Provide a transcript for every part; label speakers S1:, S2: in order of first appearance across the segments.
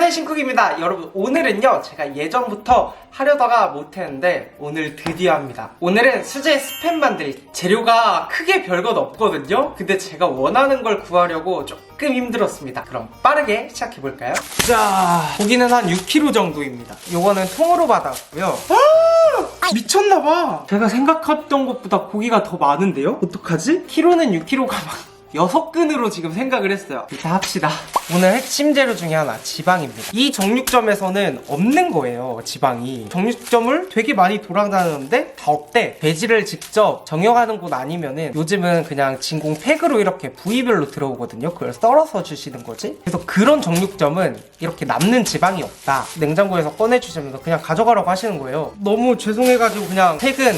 S1: 안녕하세요, 신쿡입니다. 여러분, 오늘은요 제가 예전부터 하려다가 못했는데 오늘 드디어 합니다. 오늘은 수제 스팸 만들기. 재료가 크게 별것 없거든요. 근데 제가 원하는 걸 구하려고 조금 힘들었습니다. 그럼 빠르게 시작해볼까요? 자, 고기는 한 6kg 정도입니다. 요거는 통으로 받았고요. 미쳤나봐. 제가 생각했던 것보다 고기가 더 많은데요? 어떡하지? 키로는 6kg가 막 6근으로 지금 생각을 했어요. 일단 합시다. 오늘 핵심 재료 중에 하나, 지방입니다. 이 정육점에서는 없는 거예요, 지방이. 정육점을 되게 많이 돌아다녔는데 다 없대. 돼지를 직접 정형하는 곳 아니면은 요즘은 그냥 진공 팩으로 이렇게 부위별로 들어오거든요. 그걸 썰어서 주시는 거지. 그래서 그런 정육점은 이렇게 남는 지방이 없다, 냉장고에서 꺼내주시면서 그냥 가져가라고 하시는 거예요. 너무 죄송해가지고 그냥 팩을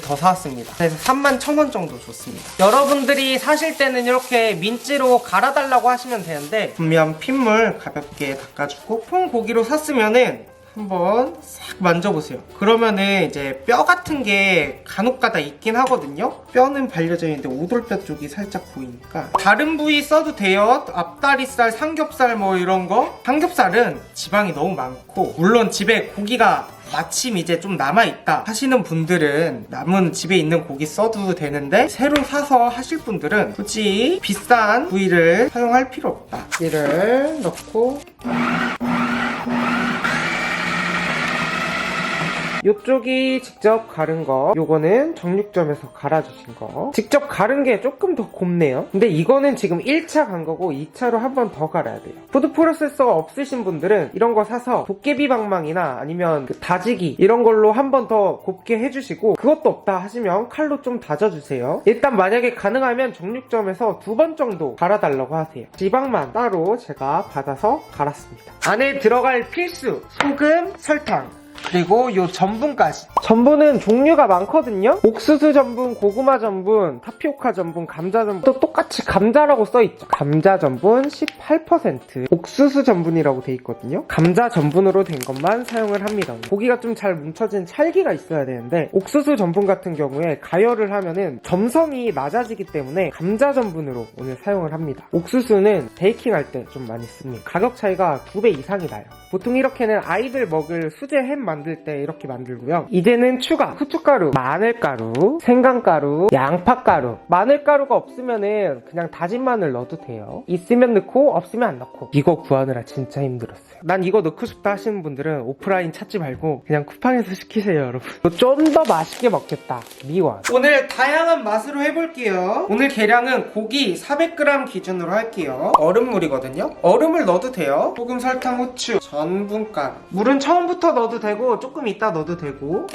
S1: 더 사왔습니다. 그래서 31,000원 정도 줬습니다. 여러분들이 사실 때는 이렇게 민지로 갈아달라고 하시면 되는데, 분명 핏물 가볍게 닦아주고, 통고기로 샀으면은 한번 싹 만져보세요. 그러면은 이제 뼈 같은 게 간혹가다 있긴 하거든요. 뼈는 발려져 있는데 오돌뼈 쪽이 살짝 보이니까 다른 부위 써도 돼요. 앞다리살, 삼겹살 뭐 이런 거. 삼겹살은 지방이 너무 많고, 물론 집에 고기가 마침 이제 좀 남아있다 하시는 분들은 남은 집에 있는 고기 써도 되는데, 새로 사서 하실 분들은 굳이 비싼 부위를 사용할 필요 없다. 이를 넣고, 요쪽이 직접 갈은 거, 요거는 정육점에서 갈아주신 거. 직접 갈은 게 조금 더 곱네요. 근데 이거는 지금 1차 간 거고 2차로 한 번 더 갈아야 돼요. 푸드 프로세서가 없으신 분들은 이런 거 사서 도깨비 방망이나 아니면 그 다지기 이런 걸로 한 번 더 곱게 해주시고, 그것도 없다 하시면 칼로 좀 다져주세요. 일단 만약에 가능하면 정육점에서 2번 정도 갈아달라고 하세요. 지방만 따로 제가 받아서 갈았습니다. 안에 들어갈 필수 소금, 설탕, 그리고 요 전분까지. 전분은 종류가 많거든요. 옥수수 전분, 고구마 전분, 타피오카 전분, 감자 전분. 또 똑같이 감자라고 써있죠. 감자 전분 18%, 옥수수 전분이라고 돼 있거든요. 감자 전분으로 된 것만 사용을 합니다. 고기가 좀 잘 뭉쳐진 찰기가 있어야 되는데, 옥수수 전분 같은 경우에 가열을 하면은 점성이 낮아지기 때문에 감자 전분으로 오늘 사용을 합니다. 옥수수는 베이킹 할 때 좀 많이 씁니다. 가격 차이가 2배 이상이 나요. 보통 이렇게는 아이들 먹을 수제 햄 만들 때 이렇게 만들고요. 이제는 추가 후춧가루, 마늘가루, 생강가루, 양파가루. 마늘가루가 없으면은 그냥 다진 마늘 넣어도 돼요. 있으면 넣고 없으면 안 넣고. 이거 구하느라 진짜 힘들었어요. 난 이거 넣고 싶다 하시는 분들은 오프라인 찾지 말고 그냥 쿠팡에서 시키세요, 여러분. 좀 더 맛있게 먹겠다, 미원. 오늘 다양한 맛으로 해볼게요. 오늘 계량은 고기 400g 기준으로 할게요. 얼음물이거든요. 얼음을 넣어도 돼요. 소금, 설탕, 후추, 전분가루. 물은 처음부터 넣어도 되고 조금 이따 넣어도 되고.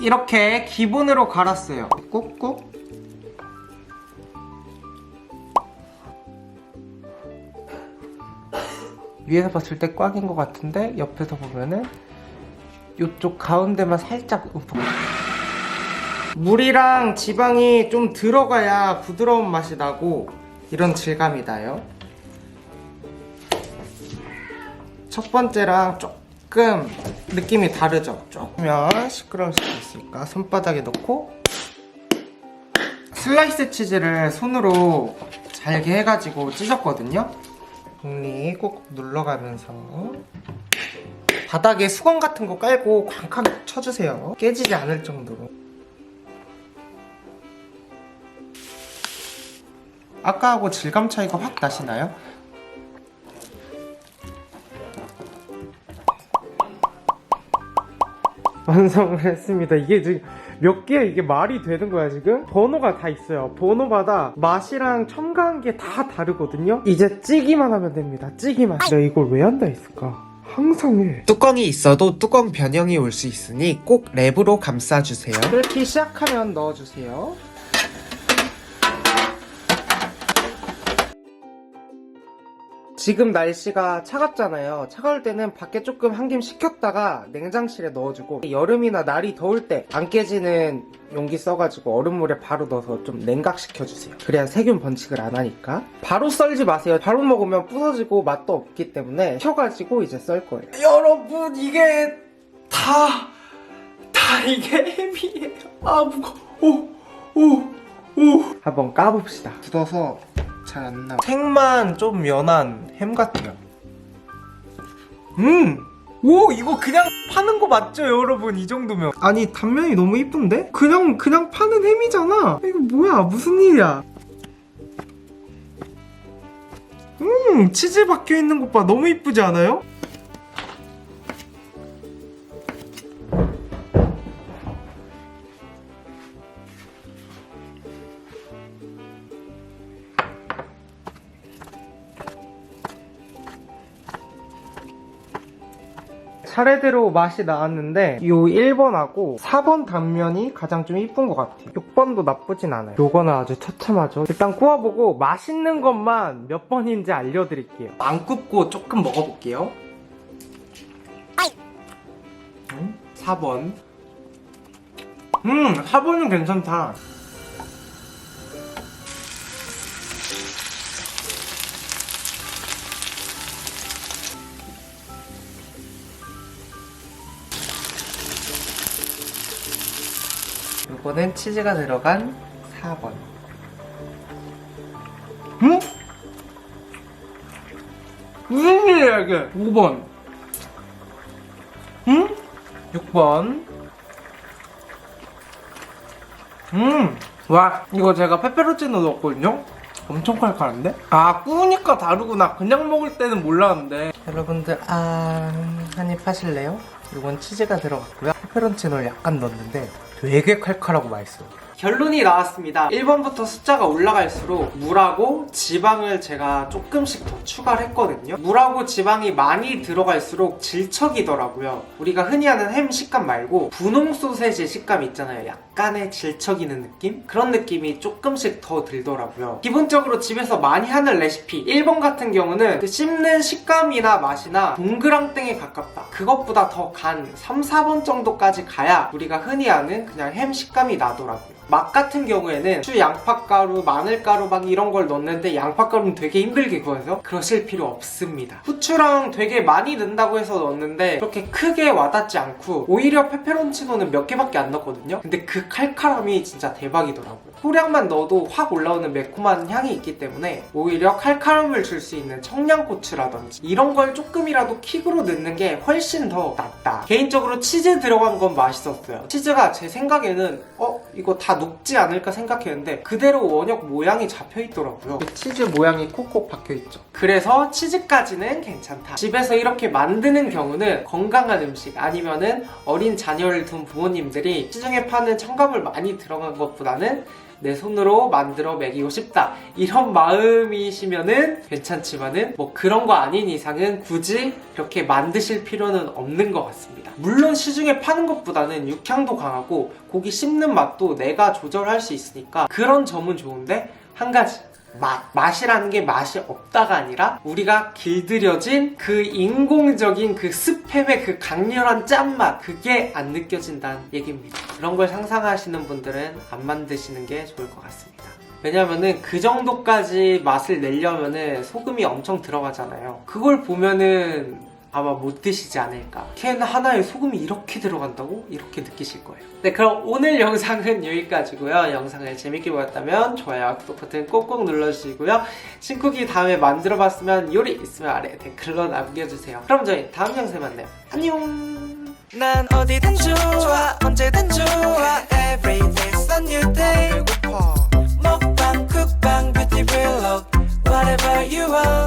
S1: 이렇게 기본으로 갈았어요. 꾹꾹. 위에서 봤을 때 꽉인 것 같은데 옆에서 보면은 이쪽 가운데만 살짝 움푹. 물이랑 지방이 좀 들어가야 부드러운 맛이 나고 이런 질감이 나요. 첫 번째랑 조금 느낌이 다르죠? 조금 시끄러울 수도 있으니까 손바닥에 넣고, 슬라이스 치즈를 손으로 잘게 해가지고 찢었거든요. 종이 꼭 눌러가면서 바닥에 수건 같은 거 깔고 쾅쾅 쳐주세요. 깨지지 않을 정도로. 아까하고 질감 차이가 확 나시나요? 완성을 했습니다. 이게 지금 몇 개, 이게 말이 되는 거야 지금? 번호가 다 있어요. 번호마다 맛이랑 첨가한 게 다 다르거든요. 이제 찌기만 하면 됩니다. 찌기만. 내가 이걸 왜 한다 했을까? 항상 해. 뚜껑이 있어도 뚜껑 변형이 올 수 있으니 꼭 랩으로 감싸주세요. 끓기 시작하면 넣어주세요. 지금 날씨가 차갑잖아요. 차가울 때는 밖에 조금 한 김 식혔다가 냉장실에 넣어주고, 여름이나 날이 더울 때 안 깨지는 용기 써가지고 얼음물에 바로 넣어서 좀 냉각시켜주세요. 그래야 세균 번식을 안 하니까. 바로 썰지 마세요. 바로 먹으면 부서지고 맛도 없기 때문에 식혀가지고 이제 썰 거예요. 여러분, 이게 다 이게 햄이에요. 아, 무거워. 오. 한번 까봅시다. 굳어서 잘 안 나와. 색만 좀 연한 햄 같아요. 오, 이거 그냥 파는 거 맞죠, 여러분? 이 정도면. 아니, 단면이 너무 이쁜데? 그냥 파는 햄이잖아. 이거 뭐야? 무슨 일이야? 치즈 박혀 있는 것 봐. 너무 이쁘지 않아요? 차례대로 맛이 나왔는데 요 1번하고 4번 단면이 가장 좀 이쁜 것 같아요. 6번도 나쁘진 않아요. 요거는 아주 처참하죠. 일단 구워보고 맛있는 것만 몇 번인지 알려드릴게요. 안 굽고 조금 먹어볼게요. 4번. 4번은 괜찮다. 요거는 치즈가 들어간 4번. 무슨 일이야 이게? 5번. 6번. 와, 이거 제가 페페로치노 넣었거든요? 엄청 칼칼한데? 아, 구우니까 다르구나. 그냥 먹을 때는 몰랐는데. 여러분들, 한입 하실래요? 이건 치즈가 들어갔고요. 페페론치노를 약간 넣었는데 되게 칼칼하고 맛있어요. 결론이 나왔습니다. 1번부터 숫자가 올라갈수록 물하고 지방을 제가 조금씩 더 추가를 했거든요. 물하고 지방이 많이 들어갈수록 질척이더라고요. 우리가 흔히 하는 햄 식감 말고 분홍 소세지 식감 있잖아요. 약간의 질척이는 느낌? 그런 느낌이 조금씩 더 들더라고요. 기본적으로 집에서 많이 하는 레시피 1번 같은 경우는 그 씹는 식감이나 맛이나 동그랑땡에 가깝다. 그것보다 더 간 3, 4번 정도까지 가야 우리가 흔히 하는 그냥 햄 식감이 나더라고요. 맛 같은 경우에는 후추, 양파가루, 마늘가루 막 이런 걸 넣는데 양파가루는 되게 힘들게 구워서 그러실 필요 없습니다. 후추랑 되게 많이 넣는다고 해서 넣었는데 그렇게 크게 와닿지 않고 오히려 페페론치노는 몇 개밖에 안 넣었거든요. 근데 그 칼칼함이 진짜 대박이더라고요. 소량만 넣어도 확 올라오는 매콤한 향이 있기 때문에 오히려 칼칼함을 줄 수 있는 청양고추라든지 이런 걸 조금이라도 킥으로 넣는 게 훨씬 더 낫다. 개인적으로 치즈 들어간 건 맛있었어요. 치즈가 제 생각에는 이거 다 녹지 않을까 생각했는데 그대로 원역 모양이 잡혀있더라고요. 치즈 모양이 콕콕 박혀있죠. 그래서 치즈까지는 괜찮다. 집에서 이렇게 만드는 경우는 건강한 음식 아니면은 어린 자녀를 둔 부모님들이 시중에 파는 첨가물 많이 들어간 것보다는 내 손으로 만들어 먹이고 싶다 이런 마음이시면은 괜찮지만은 뭐 그런 거 아닌 이상은 굳이 이렇게 만드실 필요는 없는 것 같습니다. 물론 시중에 파는 것보다는 육향도 강하고 고기 씹는 맛도 내가 조절할 수 있으니까 그런 점은 좋은데 한 가지 맛이라는 게 맛이 없다가 아니라 우리가 길들여진 그 인공적인 그 스팸의 그 강렬한 짠맛 그게 안 느껴진다는 얘기입니다. 그런 걸 상상하시는 분들은 안 만드시는 게 좋을 것 같습니다. 왜냐면은 그 정도까지 맛을 내려면은 소금이 엄청 들어가잖아요. 그걸 보면은 아마 못 드시지 않을까. 캔 하나에 소금이 이렇게 들어간다고? 이렇게 느끼실 거예요. 네, 그럼 오늘 영상은 여기까지고요. 영상을 재밌게 보셨다면 좋아요와 구독 버튼 꼭꼭 눌러주시고요. 신쿡이 다음에 만들어봤으면 요리 있으면 아래 댓글로 남겨주세요. 그럼 저희 다음 영상에 만나요. 안녕.
S2: 난 어디든 좋아 언제든 좋아 Every day's a new day 먹방 쿡방 뷰티 블ог Whatever you want